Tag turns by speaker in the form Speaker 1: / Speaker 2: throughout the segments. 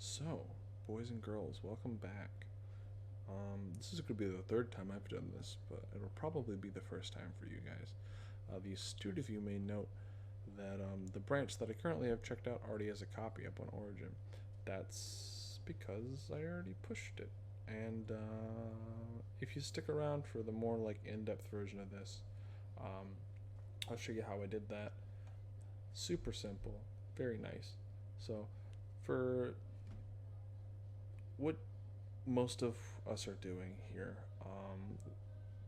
Speaker 1: So, boys and girls, welcome back. This is going to be the third time I've done this, but it'll probably be the first time for you guys. The astute of you may note that the branch that I currently have checked out already has a copy up on Origin. That's because I already pushed it. And if you stick around for the more in-depth version of this, I'll show you how I did that. Super simple, very nice. So, for what most of us are doing here,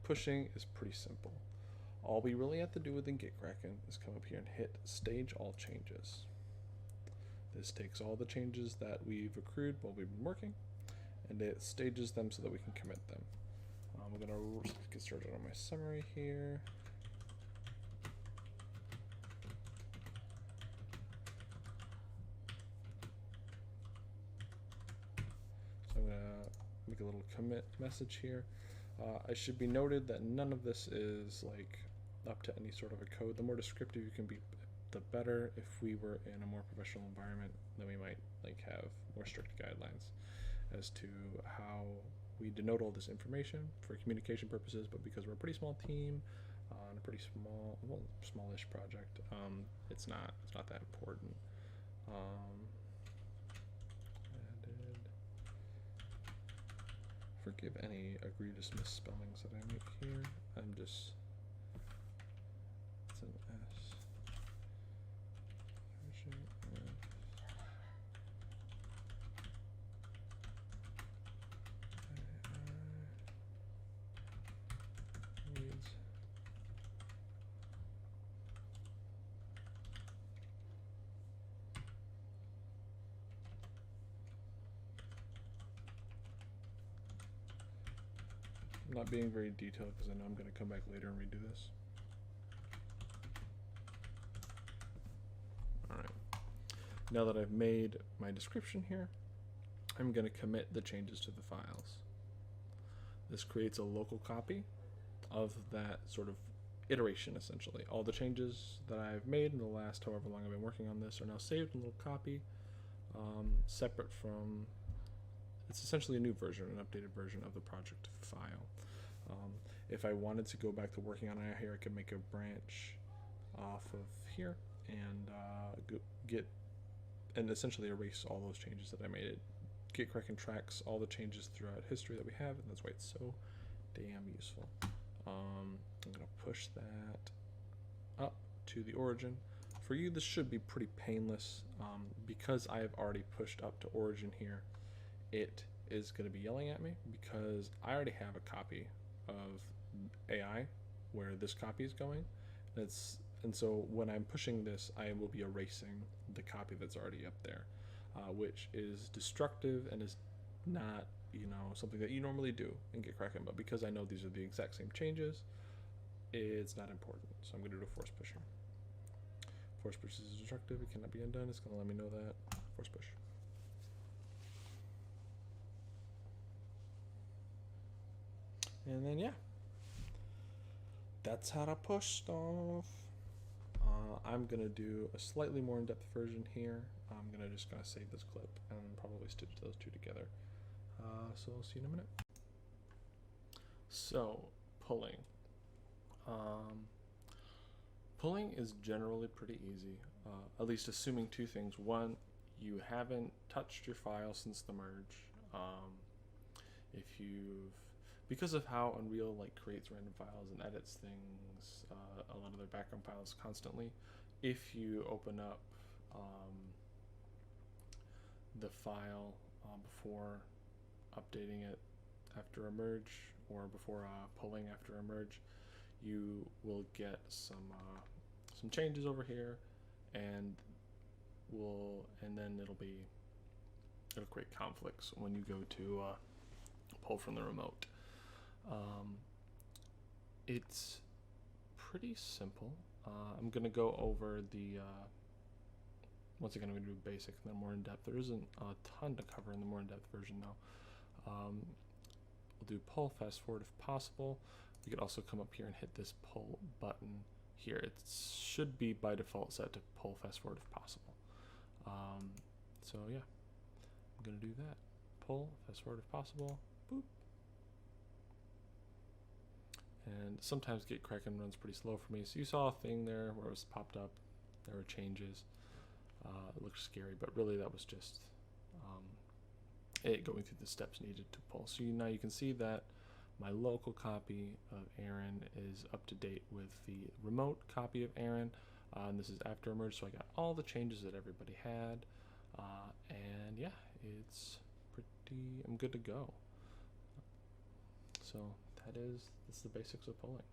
Speaker 1: pushing is pretty simple. All we really have to do within GitKraken is come up here and hit stage all changes. This takes all the changes that we've accrued while we've been working, and it stages them so that we can commit them. I'm going to get started on my summary here. So I'm going to make a little commit message here. I should be noted that none of this is up to any sort of a code. The more descriptive you can be, the better. If we were in a more professional environment, then we might have more strict guidelines as to how we denote all this information for communication purposes. But because we're a pretty small team on a pretty smallish project, it's not that important. Forgive any egregious misspellings that I make here. It's an S. I'm not being very detailed because I know I'm going to come back later and redo this. Alright. Now that I've made my description here, I'm going to commit the changes to the files. This creates a local copy of that sort of iteration, essentially. All the changes that I've made in the last however long I've been working on this are now saved in a little copy, separate from... It's essentially a new version, an updated version of the project file. If I wanted to go back to working on it here, I could make a branch off of here and and essentially erase all those changes that I made. GitKraken tracks all the changes throughout history that we have, and that's why it's so damn useful. I'm going to push that up to the origin. For you, this should be pretty painless. Because I have already pushed up to origin here, it is going to be yelling at me because I already have a copy of AI where this copy is going. And so when I'm pushing this, I will be erasing the copy that's already up there, which is destructive and is not, something that you normally do in GitKraken. But because I know these are the exact same changes, it's not important. So I'm going to do a force push here. Force push is destructive. It cannot be undone. It's going to let me know that. Force push. And then, yeah, that's how to push stuff. I'm going to do a slightly more in-depth version here. I'm just going to save this clip and probably stitch those two together. So I'll see you in a minute. So, pulling. Pulling is generally pretty easy, at least assuming two things. One, you haven't touched your file since the merge. Because of how Unreal creates random files and edits things, a lot of their background files constantly, if you open up the file before updating it after a merge or before pulling after a merge, you will get some changes over here, and then it'll create conflicts when you go to pull from the remote. It's pretty simple. I'm going to go over the, once again, I'm going to do basic and then more in-depth. There isn't a ton to cover in the more in-depth version, though. We'll do pull fast forward if possible. We could also come up here and hit this pull button here. It should be by default set to pull fast forward if possible. So yeah, I'm going to do that. Pull, fast forward if possible. Boop. And sometimes GitKraken runs pretty slow for me. So you saw a thing there where it was popped up. There were changes. It looked scary, but really that was just it going through the steps needed to pull. So now you can see that my local copy of Aaron is up to date with the remote copy of Aaron. And this is after merge, so I got all the changes that everybody had. And yeah, I'm good to go. So that's the basics of polling.